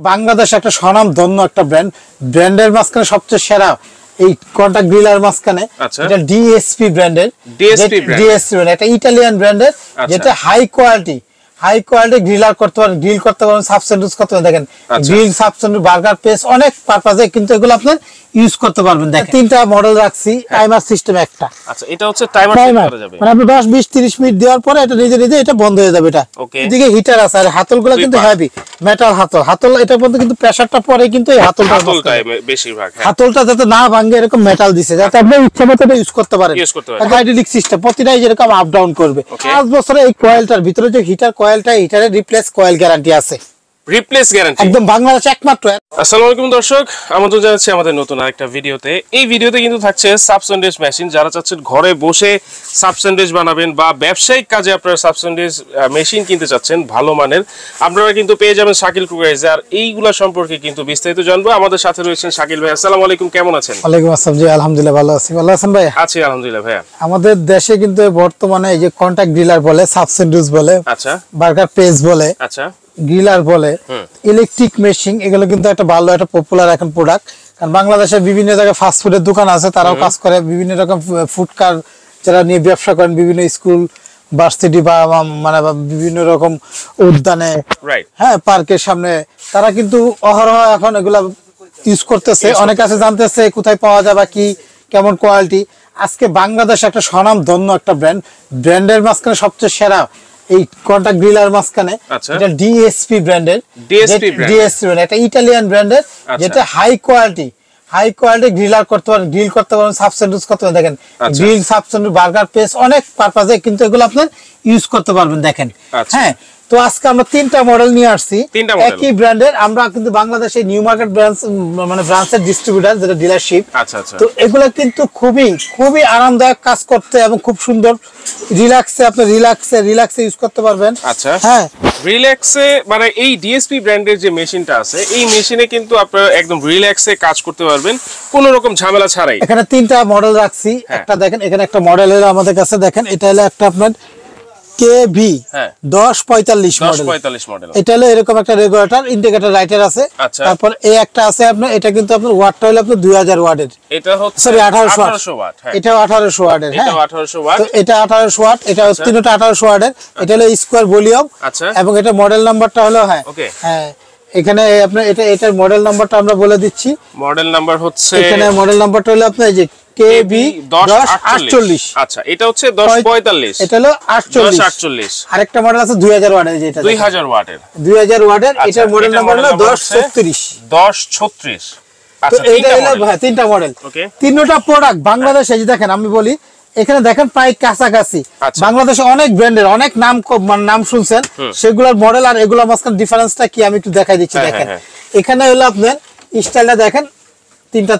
বাংলাদেশ একটা স্বনামধন্য একটা ব্র্যান্ডের মাঝখানে সবচেয়ে সেরা এই কন্টাক্ট গ্রিলার মাঝখানে এটা ডিএসপি ব্র্যান্ডের ডিএসপি এটা ইটালিয়ান ব্র্যান্ডের যেটা হাই কোয়ালিটি গ্রিলার করতে পারেন, গ্রিল করতে পারেন, সাবস্যান্ডউইচ করতে পারেন। দেখেন গ্রিল, সাবস্যান্ডউইচ, বার্গার, পেস্ট অনেক পারপাজে কিন্তু এগুলো আপনি ইউজ করতে পারবেন। দেখেন তিনটা মডেল রাখছি, টাইমার সিস্টেম একটা। আচ্ছা, এটা হচ্ছে টাইমার সেট করা যাবে, মানে আপনি 10 20 30 মিনিট দেওয়ার পরে এটা নিজে নিজে এটা বন্ধ হয়ে যাবে। এটা এদিকে হিটার আছে, আর হাতলগুলো কিন্তু হেভি মেটাল হাতল এটা পর্যন্ত কিন্তু প্রেসারটা পরে কিন্তু এই হাতলটা বেশিরভাগ হাতলটা যাতে না ভাঙে এরকম মেটাল দিছে, যাতে আপনি ইচ্ছা মতো এটা ইউজ করতে পারেন। হাইড্রোলিক সিস্টেম প্রতিটাই যেরকম আপ ডাউন করবে। 5 বছরে এই কয়েলটার ভিতরে যে হিটার কয়েলটা, হিটারের রিপ্লেস কয়েল গ্যারান্টি আছে, রিপ্লেস গ্যারান্টি একদম বাংলাদেশ একমাত্র। আসসালামু আলাইকুম দর্শক, আমন্ত্রণ জানাচ্ছি আমাদের নতুন আরেকটা ভিডিওতে। এই ভিডিওতে কিন্তু থাকছে সাবস্যান্ডউইচ মেশিন। যারা চাচ্ছেন ঘরে বসে সাবস্যান্ডউইচ বানাবেন বা ব্যবসায়িক কাজে আপনারা সাবস্যান্ডউইচ মেশিন কিনতে চাচ্ছেন ভালো মানের, আপনারা কিন্তু পেয়ে যাবেন শাকিল কুকারিজে। আর এইগুলা সম্পর্কে কিন্তু বিস্তারিত জানবো। আমাদের সাথে রয়েছেন শাকিল ভাই। আসসালামু আলাইকুম, কেমন আছেন? ওয়ালাইকুম আসসালাম। জি আলহামদুলিল্লাহ ভালো আছি। ভালো আছেন ভাই? আছি আলহামদুলিল্লাহ ভাইয়া। আমাদের দেশে কিন্তু বর্তমানে এই যে কন্টাক্ট গ্রিলার বলে, সাবস্যান্ডউইচ বলে, আচ্ছা, বার্গার পেজ বলে, আচ্ছা, গ্রিলার বলে, ইলেকট্রিক মেশিন, এগুলো কিন্তু একটা ভালো একটা পপুলার এখন প্রোডাক্ট। কারণ বাংলাদেশের বিভিন্ন জায়গায় ফাস্ট ফুডের দোকান আছে, তারাও কাজ করে। বিভিন্ন রকম ফুড কার যারা নিয়ে ব্যবসা করেন, বিভিন্ন স্কুল, ভার্সিটি বা মানে বিভিন্ন রকম উদ্যানে, হ্যাঁ পার্কের সামনে, তারা কিন্তু অহরহ এখন এগুলা ইউজ করতেছে। অনেক কাছে জানতেছে কোথায় পাওয়া যাবে, কি কেমন কোয়ালিটি। আজকে বাংলাদেশ একটা স্বনামধন্য একটা ব্র্যান্ডের মাঝখানে সবচেয়ে সেরা এই কন্টাক্ট গ্রিলার মাঝখানে এটা ডিএসপি ব্র্যান্ডের, এটা ইটালিয়ান ব্র্যান্ডের যেটা হাই কোয়ালিটি গ্রিলার করতে পারেন, গ্রিল করতে পারেন, সাবস্যান্ডউইচ করতে পারেন। দেখেন গ্রিল, সাবস্যান্ডউইচ, বার্গার, পেস্ট অনেক পারপাজে কিন্তু এগুলো আপনি ইউজ করতে পারবেন। দেখেন হ্যাঁ, তো আজকে আমরা তিনটা মডেল নিয়ে আসছি একই ব্র্যান্ডের। আমরা কিন্তু বাংলাদেশে নিউ মার্কেট ব্রাঞ্চের ডিস্ট্রিবিউটর, যেটা ডিলারশিপ। তো এগুলো কিন্তু খুবই আরামদায়ক কাজ করতে এবং খুব সুন্দর রিল্যাক্সে আপনি রিল্যাক্সে ইউজ করতে পারবেন। আচ্ছা হ্যাঁ, রিল্যাক্সে মানে এই ডিএসপি ব্র্যান্ডের যে মেশিনটা আছে, এই মেশিনে কিন্তু আপনারা একদম রিল্যাক্সে কাজ করতে পারবেন কোনো রকম ঝামেলা ছাড়াই। এখানে তিনটা মডেল রাখছি। একটা দেখেন, এখানে একটা মডেল হলো আমাদের কাছে, দেখেন এটা হলো একটা আপনার কেভি 1045 মডেল। এটা হলো এরকম একটা রেগুলেটর, ইন্ডিকেটর লাইটার আছে। তারপর এই একটা আছে আপনার, এটা কিন্তু আপনার ওয়াটটা হলো আপনার 2000 ওয়াটের, এটা হচ্ছে সরি 1800 ওয়াট। এটা 1800 ওয়াটের, হ্যাঁ এটা 1800 ওয়াট, তো এটা 1800 ওয়াট, এটা তিনটা 1800 ওয়াটের। এটা হলো স্কয়ার ভলিউম, এবং এটা মডেল নাম্বারটা হলো হ্যাঁ এখানে আপনার এটার মডেল নাম্বারটা আমরা বলে দিচ্ছি। মডেল নাম্বার হচ্ছে, এখানে মডেল নাম্বারটা হলো আপনার এই যে কেবি 1048। আচ্ছা, এটা হচ্ছে 1045, এটা হলো 1048। আরেকটা মডেল আছে 2000 ওয়াটের, যেটা 2000 ওয়াটের, এটার মডেল নাম্বার হলো 1036। আচ্ছা, এইটা হলো তিনটা মডেল, তিনটা প্রোডাক্ট বাংলাদেশে। এই যে দেখেন, আমি বলি এখানে দেখেন প্রায় কাছাকাছি বাংলাদেশে অনেক ব্র্যান্ডের অনেক নাম শুনছেন, সেগুলোর মডেল আর এগুলোর মাঝখানে ডিফারেন্সটা কি আমি একটু দেখাই দিচ্ছি। দেখেন এখানে হলো আপনার স্টাইলটা দেখেন,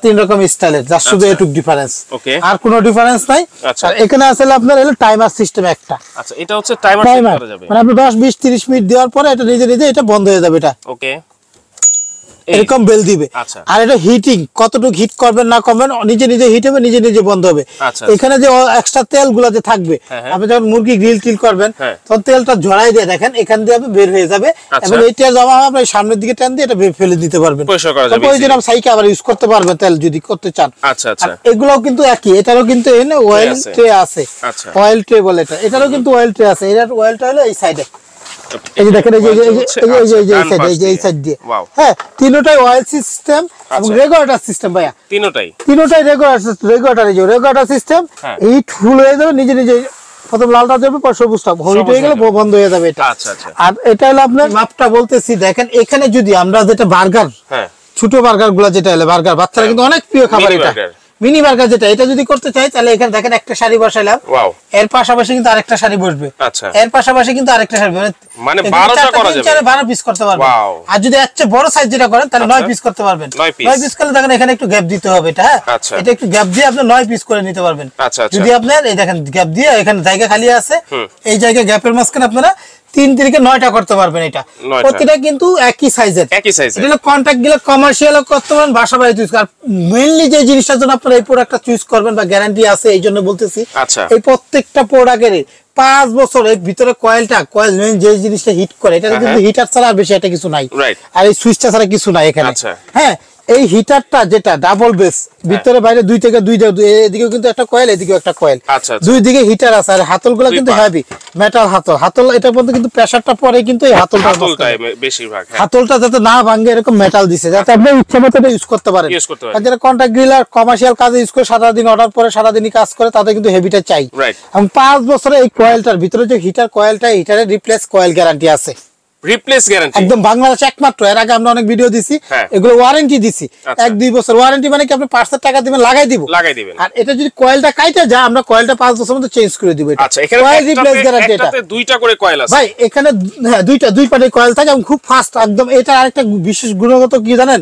তিন রকম স্টাইলের, যার শুধু এটুক ডিফারেন্স, আর কোনো ডিফারেন্স নাই। আর এখানে আসলে আপনার হলো টাইমার সিস্টেম একটা। আচ্ছা, এটা হচ্ছে টাইমার সেট করা যাবে, মানে আপনি 10 20 30 মিনিট দেওয়ার পরে এটা নিজে নিজে এটা বন্ধ হয়ে যাবে। এটা ওকে এরকম বেল দিবে। আর এটা হিটিং কতটুকু হিট করবেন না করবেন, নিজে নিজে হিট হবে, নিজে নিজে বন্ধ হবে। এখানে যে এক্সট্রা তেলগুলো যে থাকবে, আপনি যখন মুরগি গ্রিল টিল করবেন তখন তেলটা ঝরাই দিয়ে দেখেন এখান দিয়ে আপনি বের হয়ে যাবে, এবং এইটা জমা হবে আপনার সামনের দিকে টান দিয়ে এটা ফেলে দিতে পারবেন। ওই জন্য আপনি সাইকে আবার ইউজ করতে পারবেন তেল যদি করতে চান। এগুলোও কিন্তু একই, এটারও কিন্তু অয়েল ট্রে আছে, অয়েল ট্রে বলে এটা, এটারও কিন্তু অয়েল ট্রে আছে। এটার অয়েলটা হলো এই সাইডে, এই যে দেখেন এই সাইড দিয়ে, হ্যাঁ তিনটাই অয়েল সিস্টেম এবং রেগুলেটর সিস্টেম। ভাইয়া তিনটাই রেগুলেটর সিস্টেম। হিট ফুল হয়ে যাবে, নিজে নিজে প্রথম লালটা যাবে, পর সবুজটা হিট হয়ে গেলে বন্ধ হয়ে যাবে এটা। আর এটা হলো আপনার মাপটা বলতেছি, দেখেন এখানে যদি আমরা যেটা বার্গার, ছোট বার্গার গুলা, যেটা হলো বার্গার বাচ্চারা কিন্তু অনেক প্রিয় খাবার, এটা মিনি বার্গার যেটা, এটা যদি করতে চাই তাহলে এখানে দেখেন একটা সারি বসাইলাম, এর পাশাপাশি কিন্তু আরেকটা সারি বসবে, এর পাশাপাশি কিন্তু আরেকটা সারি, মানে 12টা করা যাবে, 12 পিস করতে পারবেন। আর যদি এর বড় সাইজ যেটা করেন তাহলে 9 পিস করতে পারবেন। 9 পিস করলে দেখেন এখানে একটু গ্যাপ দিতে হবে, এটা এটা একটু গ্যাপ দিয়ে আপনি 9 পিস করে নিতে পারবেন। যদি আপনার এই দেখেন গ্যাপ দিয়ে এখানে জায়গা খালি আছে, এই জায়গায় গ্যাপের মাঝখানে আপনারা 3 থেকে 9টা করতে পারবেন। এটা প্রতিটা কিন্তু একই সাইজের, এটা কন্টাক্ট গুলো কমার্শিয়াল করতে পারেন, বাসা বাড়িতে ইউজ। আর মেইনলি যে জিনিসটার জন্য আপনারা এই প্রোডাক্টটা চুজ করবেন বা গ্যারান্টি আছে, এই জন্য বলতেছি এই প্রত্যেকটা প্রোডাক্টের 5 বছর এর ভিতরে কয়েল মেইন যে জিনিসটা হিট করে এটা কিন্তু হিটার ছাড়া আর বেশি একটা কিছু নাই, আর এই সুইচটা ছাড়া কিছু নাই এখানে। হ্যাঁ, এই হিটারটা যেটা ডাবল বেস, ভিতরে বাইরে দুই থেকে দুই, এদিকেও কিন্তু একটা কয়েল, এদিকেও একটা কয়েল, দুই দিকে হিটার আছে। আর হাতলগুলো কিন্তু হেভি মেটাল হাতল, এটার মধ্যে কিন্তু প্রেসারটা পরে কিন্তু এই হাতলটা বেশিরভাগ, হাতলটা যাতে না ভাঙে এরকম মেটাল দিছে, যাতে আপনি ইচ্ছা মতো ইউজ করতে পারেন। আর যারা কন্ট্রাক্ট গ্রিলার কমার্শিয়াল কাজে ইউজ করে সারাদিন অর্ডার পরে সারাদিনই কাজ করে, তাদের কিন্তু হেভিটা চাই। এবং 5 বছরে এই কয়েলটার ভিতরে যে হিটার কয়েলটা, হিটারের রিপ্লেস কয়েল গ্যারান্টি আছে, রিপ্লেস গ্যারান্টি একদম বাংলাদেশে একমাত্র। এর আগে আমরা অনেক ভিডিও দিছি, এগুলো ওয়ারেন্টি দিছি 1-2 বছর ওয়ারেন্টি, মানে কি আপনি 500 টাকা দিবেন লাগাই দিবেন। আর এটা যদি কয়েলটা কাইটা যায়, আমরা কয়েলটা 5 বছরের মধ্যে চেঞ্জ করে দিব। এটা কয়েল রিপ্লেস গ্যারান্টি। এটাতে দুইটা করে কয়েল আছে ভাই, এখানে হ্যাঁ দুই পাটে কয়েল থাকে এবং খুব ফাস্ট একদম। এটা আরেকটা বিশেষ গুণগত কি জানেন,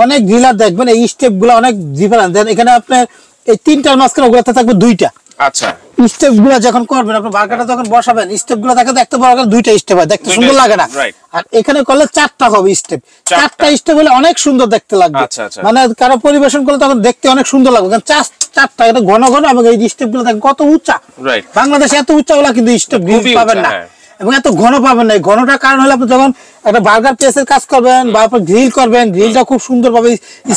অনেক গ্রিলার দেখবেন এই স্টেপগুলো অনেক ডিফারেন্ট দেন, এখানে আপনার এই 3টার মাঝখানে ওগুলাতে থাকবে 2টা। আচ্ছা, স্টেপ গুলো যখন করবেন, আপনি বার্গারটা যখন বসাবেন, স্টেপ গুলো দেখতে বড় 2টা স্টেপ হয়, দেখতে সুন্দর লাগে না। আর এখানে করলে 4টা হবে স্টেপ, 4টা স্টেপ হলে অনেক সুন্দর দেখতে লাগবে। মানে কারো পরিবেশন করলে তখন দেখতে অনেক সুন্দর লাগবে, কারণ 4টা এটা ঘন ঘন। এবং এই স্টেপ গুলো দেখেন কত উঁচা, বাংলাদেশে এত উঁচা গুলা কিন্তু স্টেপ পাবেন না, এবং এত ঘন পাবেন না। এই ঘনটার কারণ হলে আপনি যখন একটা বার্গার প্রেসের কাজ করবেন বা আপনি গ্রিল করবেন, গ্রিলটা খুব সুন্দর ভাবে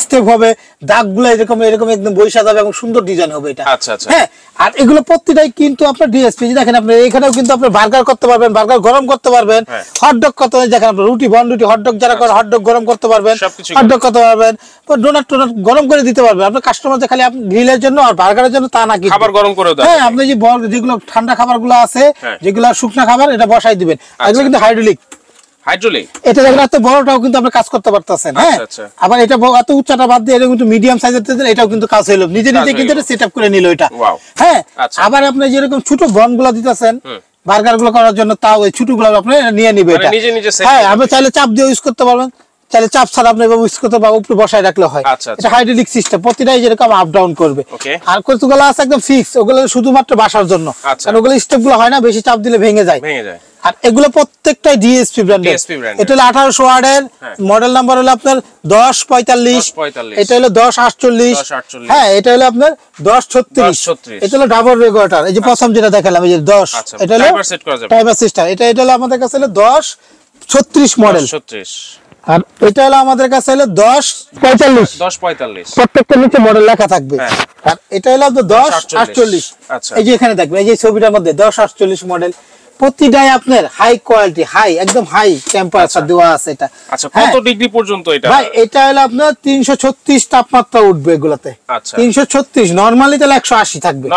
স্টেপ হবে, দাগগুলো এরকম একদম বৈশা যাবে এবং সুন্দর ডিজাইন হবে এটা। হ্যাঁ, আর এগুলো প্রত্যেকটাই কিন্তু আপনার ডিএসপি। দেখেন আপনি এখানেও কিন্তু আপনি বার্গার করতে পারবেন, বার্গার গরম করতে পারবেন, হটডগ করতে পারবেন। দেখেন আপনি রুটি বন রুটি হটডগ যারা করে হটডগ গরম করতে পারবেন, হটডগ করতে পারবেন, ডোনাট গরম করে দিতে পারবেন। আপনার কাস্টমার যে খালি আপনি গ্রিলের জন্য আর বার্গারের জন্য তা না, কি খাবার গরম করে দেন। হ্যাঁ, আপনি যেগুলো ঠান্ডা খাবারগুলো আছে, যেগুলো শুকনা খাবার, এটা বসাই দিবেন। এগুলো কিন্তু হাইড্রোলিক। এটা দেখেন এত বড়টাও কিন্তু আপনি কাজ করতে পারতেছেন। হ্যাঁ, আবার এটা এত উচ্চটা বাদ দিয়ে এটা কিন্তু মিডিয়াম সাইজের দিতেন, এটাও কিন্তু কাজ হইলো, নিজে কিন্তু এটা সেটআপ করে নিল এটা। হ্যাঁ, আবার আপনি যেরকম ছোট বনগুলো দিতেছেন বার্গার গুলো করার জন্য, তাও এই ছোটগুলো আপনি নিয়ে নিবে এটা। হ্যাঁ, আপনি চাইলে চাপ দিয়ে ইউজ করতে পারবেন, চাইলে চাপ ছাড়া আপনি ইউজ করতে পারবেন, উপরে বসায় রাখলে হয়। এটা হাইড্রোলিক সিস্টেম, প্রতিটাই যেরকম আপ ডাউন করবে। আর কতগুলো আছে একদম ফিক্স, ওগুলো শুধুমাত্র বাসার জন্য, কারণ ওগুলো স্টেপ গুলো হয় না, বেশি চাপ দিলে ভেঙে যায়। আর এগুলো প্রত্যেকটাই ডিএসপি ব্র্যান্ডের। এটা হলো 1800 ওয়াটের, মডেল নাম্বার হলো আপনার 1045, এটা হলো 1048। হ্যাঁ, এটা হলো আপনার 1036, এটা হলো ডাবল রেগুলেটর। এই যে প্রথম যেটা দেখালাম, এই যে 10, এটা হলো টাইমার সিস্টেম। এটা হলো আমাদের কাছে হলো 1036 মডেল। আর এটা হলো আমাদের কাছে হলো 1045, প্রত্যেকটা নিচে মডেল লেখা থাকবে। আর এটা হলো 1048। এই যে এখানে দেখবেন, এই যে ছবিটার মধ্যে 1048 মডেল, প্রতিটাই আপনার হাই কোয়ালিটি, একদম হাই টেম্পারেচার দেওয়া আছে এটা। আচ্ছা, কত ডিগ্রি পর্যন্ত এটা? ভাই, এটা হলো আপনার 336 তাপমাত্রা উঠবে এগুলাতে। 336, নরমালি তাহলে 180 থাকবে।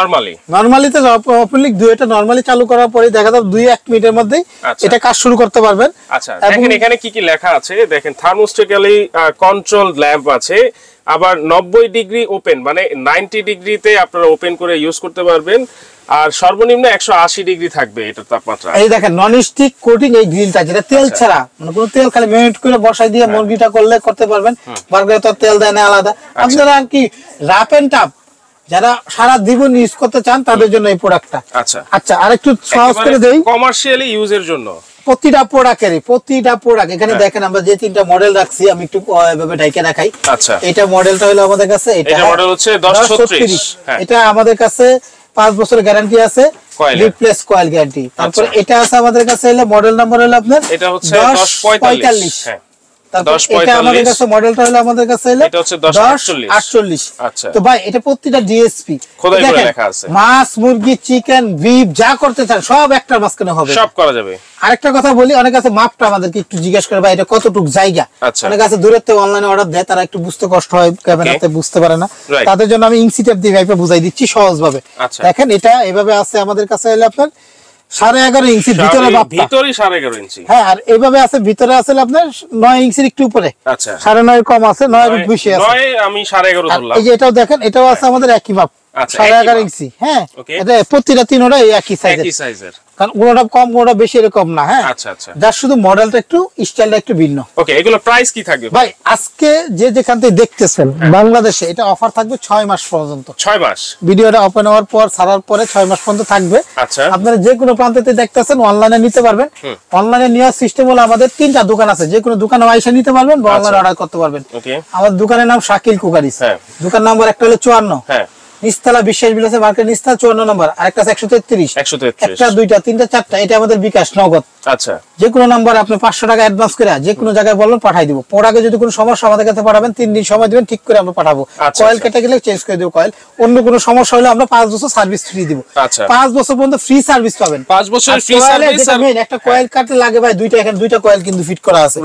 নরমালিতে ওপেনলি এটা নরমালি চালু করার পরে দেখা যাবে 2-1 মিনিটের মধ্যেই এটা কাজ শুরু করতে পারবেন। আচ্ছা, দেখেন এখানে কি কি লেখা আছে, দেখেন থার্মোস্ট্যাটিক্যালি কন্ট্রোল ল্যাম্প আছে, আবার 90 ডিগ্রি ওপেন, মানে 90 ডিগ্রিতে আপনারা ওপেন করে ইউজ করতে পারবেন, আর সর্বনিম্ন 180 ডিগ্রি থাকবে এটার তাপমাত্রা। এই দেখেন নন স্টিক কোটিং এই গ্রিলটা, যেটা তেল ছাড়া, মানে কোনো তেল খালি মেরিনেট করে বসাই দিয়ে মুরগিটা করলে করতে পারবেন। বার্গারে তো তেল দেয় না আলাদা। আপনারা আর কি রাফ এন্ড টাফ যারা সারা জীবন ইউজ করতে চান তাদের জন্য এই প্রোডাক্টটা। আচ্ছা, আরেকটু সহজ করে দেই কমার্শিয়ালি ইউজের জন্য। প্রতিটা প্রোডাক্ট এখানে দেখেন আমরা যে 3টা মডেল রাখছি, আমি একটু এভাবে ঢাইকে দেখাই। আচ্ছা, এটা মডেলটা হলো আমাদের কাছে, এটা মডেল হচ্ছে 1036। এটা আমাদের কাছে 5 বছরের গ্যারান্টি আছে, রিপ্লেস কয়েল গ্যারান্টি। তারপর এটা আছে আমাদের কাছে, হলো মডেল নাম্বার হলো আপনার এটা হচ্ছে 1045। তারপর এটা আমাদের কাছে মডেলটা হলো আমাদের কাছে হলো এটা হচ্ছে 1048। আচ্ছা, তো ভাই এটা প্রত্যেকটা ডিএসপি খোদাই করে লেখা আছে, মাছ, মুরগি, চিকেন, বিফ যা করতে চান সব একটার মাঝখানে হবে, সব করা যাবে। আরেকটা কথা বলি, অনেক আছে মাপটা আমাদেরকে একটু জিজ্ঞেস করে ভাই এটা কতটুকু জায়গা। অনেক আছে দূরের থেকে অনলাইনে অর্ডার দেয়, তারা একটু বুঝতে কষ্ট হয়, ক্যামেরাতে বুঝতে পারে না, তাদের জন্য আমি ইঞ্চি টেপ দিয়ে ভাইপে বুঝাই দিচ্ছি সহজ ভাবে। দেখেন এটা এভাবে আছে আমাদের কাছে, হলো আপনার 11.5 ইঞ্চি ভিতরে, ভিতরে 11.5 ইঞ্চি। হ্যাঁ, আর এইভাবে আছে ভিতরে আছে আপনার 9 ইঞ্চির একটু উপরে। আচ্ছা, 9.5 কম আছে, 9 এর বেশি আছে। 9 আমি 11.5 ধরলাম। এই যে এটাও দেখেন, এটাও আছে আমাদের একই মাপ, 11.5 ইঞ্চি। হ্যাঁ, এটা প্রতিটা তিনটা একই সাইজের, কারণ কোনটা কম কোনটা বেশি এরকম না। হ্যাঁ, আচ্ছা, যার শুধু মডেলটা একটু স্টাইলটা একটু ভিন্ন। ওকে, এগুলো প্রাইস কি থাকবে ভাই? আজকে যে যেখান থেকে দেখতেছেন বাংলাদেশে এটা অফার থাকবে 6 মাস পর্যন্ত। 6 মাস ভিডিওটা ওপেন হওয়ার পর ছাড়ার পরে 6 মাস পর্যন্ত থাকবে। আচ্ছা, আপনারা যে কোনো প্রান্তে দেখতেছেন অনলাইনে নিতে পারবেন। অনলাইনে নেওয়ার সিস্টেম হলো আমাদের 3টা দোকান আছে, যে কোনো দোকানে আইসা নিতে পারবেন বা অনলাইনে অর্ডার করতে পারবেন। আমাদের দোকানের নাম শাকিল কুকারিস। দোকান নাম্বার একটা হলো 54, নিস্তালা বিশ্বাস বিলাসে মার্কেট নিস্তালা 54 নম্বর, আরেকটা আছে 133, একটা দুইটা তিনটা চারটা, এটা আমাদের বিকাশ নগদ। আচ্ছা, যে কোনো নাম্বার আপনি 500 টাকা অ্যাডভান্স করে যে কোনো জায়গায় বলবেন পাঠিয়ে দিব। প্রোডাক্টে যদি কোনো সমস্যা আমাদের কাছে পাঠাবেন 3 দিন সময় দিবেন, ঠিক করে আমরা পাঠাবো। কয়েল কেটে গেলে চেঞ্জ করে দেব কয়েল, অন্য কোনো সমস্যা হলে আমরা 5 বছর সার্ভিস ফ্রি দিব। 5 বছর পর্যন্ত ফ্রি সার্ভিস পাবেন। 5 বছর ফ্রি সার্ভিস। আর একটা কয়েল কাটতে লাগে ভাই দুইটা, এখানে দুইটা কয়েল কিন্তু ফিট করা আছে।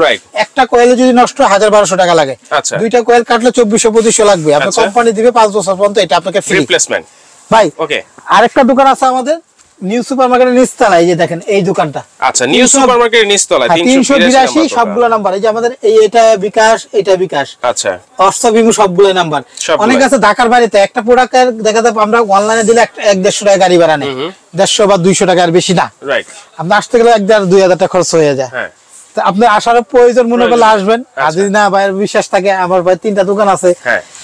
একটা কয়েলে যদি নষ্ট 1000-1200 টাকা লাগে, দুইটা কয়েল কাটলে 2400-2500 লাগবে। আপনার কোম্পানি দিবে 5 বছর পর্যন্ত, এটা আপনাকে ফ্রি রিপ্লেসমেন্ট ভাই। ওকে, আরেকটা দোকান আছে আমাদের নিউ সুপারমার্কেটের নিচতলায়, এই যে দেখেন এই দোকানটা। আচ্ছা, নিউ সুপারমার্কেটের নিচতলায় 382 সবগুলো নাম্বার, এই যে আমাদের এটা বিকাশ, এটা বিকাশ, আচ্ছা, অর্থবিমু সবগুলো নাম্বার। অনেক আছে ঢাকার বাড়িতে একটা প্রোডাক্টের দেখা যায় আমরা অনলাইনে দিলে 1-150 টাকা গাড়ি ভাড়া নেয়, 150 বা 200 টাকা, আর বেশি না। রাইট, আপনি আসতে গেলে 1000-2000 টাকা খরচ হয়ে যায়। হ্যাঁ, আপনি আসার প্রয়োজন মনে করলে আসবেন, আর যদি না ভাইয়ের বিশ্বাস থাকে, আমার ভাই 3টা দোকান আছে,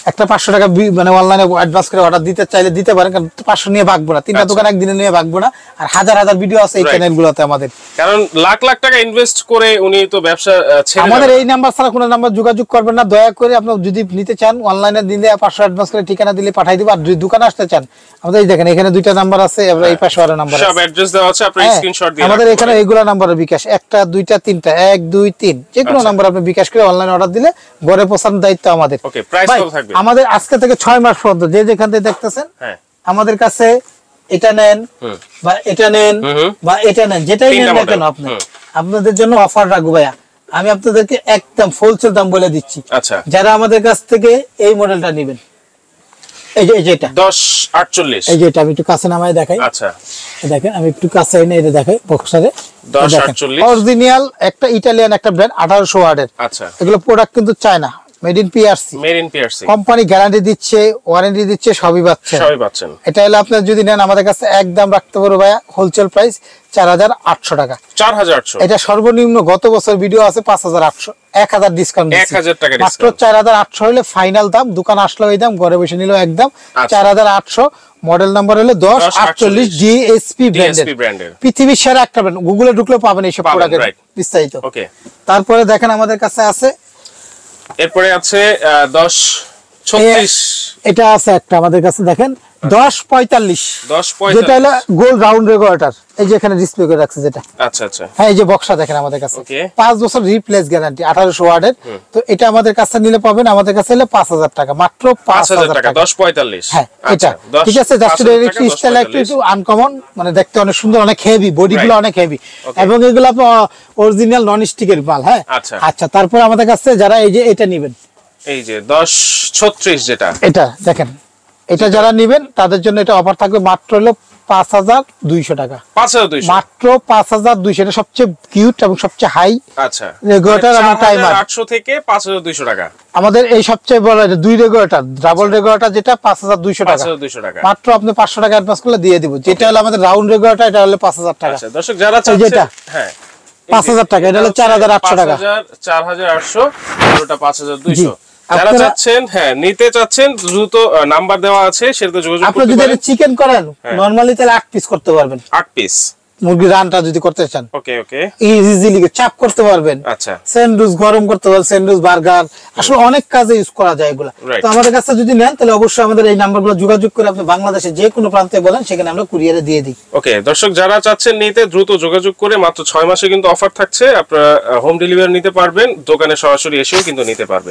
একটা 500 টাকা মানে অনলাইনে অ্যাডভান্স করে অর্ডার দিতে চাইলে দিতে পারেন, কারণ 500 নিয়ে ভাগবো না, 3টা দোকান একদিনে নিয়ে ভাগবো না। আর হাজার হাজার ভিডিও আছে এই চ্যানেলগুলোতে আমাদের, কারণ লাখ লাখ টাকা ইনভেস্ট করে উনি তো ব্যবসা ছেড়ে আমাদের এই নাম্বার ছাড়া কোনো নাম্বার যোগাযোগ করবেন না দয়া করে। আপনি যদি নিতে চান অনলাইনে দিলে 500 অ্যাডভান্স করে ঠিকানা দিলে পাঠিয়ে দিব। আর যদি দোকানে আসতে চান আমাদের এই দেখেন এখানে 2টা নাম্বার আছে, আমরা এই পাশে আরো নাম্বার আছে, সব অ্যাড্রেস দেওয়া আছে, আপনি স্ক্রিনশট দিয়ে আমাদের এখানে এইগুলা নাম্বারে বিকাশ 1টা 2টা 3টা 1 2 3 যে কোনো নাম্বার আপনি বিকাশ করে অনলাইনে অর্ডার দিলে ঘরে পৌঁছানোর দায়িত্ব আমাদের। ওকে, প্রাইস কত থাকবে আমাদের আজকে থেকে 6 মাস পর্যন্ত যে যেখান থেকে দেখতেছেন আমাদের কাছে এটা নেন বা এটা নেন বা এটা নেন, যেটাই নেন না কেন আপনি, আপনাদের জন্য অফার রাখবো ভাইয়া। আমি আপনাদেরকে একদম হোলসেল দাম বলে দিচ্ছি। আচ্ছা, যারা আমাদের কাছ থেকে এই মডেলটা নেবেন, এই যে এটা 1048, এই যে এটা আমি একটু কাছে নামায় দেখাই। আচ্ছা, দেখেন আমি একটু কাছে এনে এটা দেখাই বক্সারে 1048 অরিজিনাল, একটা ইতালিয়ান একটা ব্র্যান্ড 1800 ওয়াটের। আচ্ছা, এগুলো প্রোডাক্ট কিন্তু China, made in PRC, company guarantee দিচ্ছে, ওয়ারেন্টি দিচ্ছে, সবই পাচ্ছেন। এটা হলো আপনারা যদি নেন আমাদের কাছে একদম রাখতে পারবো ভাইয়া হোলসেল প্রাইস 4800 টাকা। 4800, এটা সর্বনিম্ন গত বছর ভিডিও আছে 5800, 1000 ডিসকাউন্ট, 1000 টাকা মাত্র 4800 হলে ফাইনাল দাম। দোকান আসলে এই দাম, ঘরে বসে নিলেও একদম 4800। মডেল নাম্বার হলো 1048 ডিএসপি ব্র্যান্ডের, পৃথিবীর সেরা একটা ব্র্যান্ড, গুগলে ঢুকলেও পাবেন এইসব প্রোডাক্টের বিস্তারিত। ওকে, তারপরে দেখেন আমাদের কাছে আছে, এরপরে আছে 1036, এটা আছে একটা আমাদের কাছে দেখেন 1045, যেটা হলো গোল রাউন্ড রেগুলেটর, এই যে এখানে ডিসপ্লে করে রাখছে যেটা। আচ্ছা আচ্ছা, হ্যাঁ এই যে বক্সটা দেখেন আমাদের কাছে 5 বছর রিপ্লেস গ্যারান্টি 1800 ওয়াটের। তো এটা আমাদের কাছে নিলে পাবেন আমাদের কাছে হলে 5000 টাকা, মাত্র 5000 টাকা 1045। হ্যাঁ এটা ঠিক আছে। জাস্ট একটু স্টাইল একটু আনকমন, মানে দেখতে অনেক সুন্দর, অনেক হেভি, বডিগুলো অনেক হেভি, এবং এগুলো অরিজিনাল নন স্টিকের মাল। হ্যাঁ আচ্ছা, তারপর আমাদের কাছে যারা এই যে এটা নেবেন, এই যে 1036 যেটা, এটা দেখেন, এটা যারা নেবেন তাদের জন্য এটা অফার থাকবে মাত্র হলো 5200 টাকা, 5200, মাত্র 5200। এটা সবচেয়ে কিউট এবং সবচেয়ে হাই। আচ্ছা, রেগুলেটর এবং টাইমার 800 থেকে 5200 টাকা। আমাদের এই সবচেয়ে বড় এটা 2 রেগুলেটর, ডাবল রেগুলেটর, যেটা 5200 টাকা, 5200 টাকা মাত্র আপনি 500 টাকা অ্যাডভান্স করলে দিয়ে দিব। যেটা হলো আমাদের রাউন্ড রেগুলেটর, এটা হলো 5000 টাকা। আচ্ছা দর্শক যারা চাচ্ছেন, যেটা হ্যাঁ 5000 টাকা, এটা হলো 4800 টাকা, 4800, ওটা 5200। যারা চাচ্ছেন, হ্যাঁ নিতে চাচ্ছেন, দ্রুত নাম্বার দেওয়া আছে, সেটাতে যোগাযোগ করতে পারেন। আপনি যদি চিকেন করেন নরমালি তাহলে 8 পিস করতে পারবেন, 8 পিস মুরগি রানটা যদি করতে চান, ওকে ওকে, ইজিলি চাপ করতে পারবেন। আচ্ছা, স্যান্ডউইচ গরম করতে পারবেন, স্যান্ডউইচ বার্গার, আসলে অনেক কাজে ইউজ করা যায় এগুলা। তো আমাদের কাছে যদি নেন তাহলে অবশ্যই আমাদের এই নাম্বারগুলো যোগাযোগ করে আপনি বাংলাদেশের যে কোনো প্রান্তে বলেন, সেখানে আমরা কুরিয়ারে দিয়ে দিই। ওকে দর্শক যারা চাচ্ছেন নিতে, দ্রুত যোগাযোগ করে, মাত্র 6 মাসে কিন্তু অফার থাকছে, আপনারা হোম ডেলিভারি নিতে পারবেন, দোকানে সরাসরি এসেও কিন্তু নিতে পারবেন।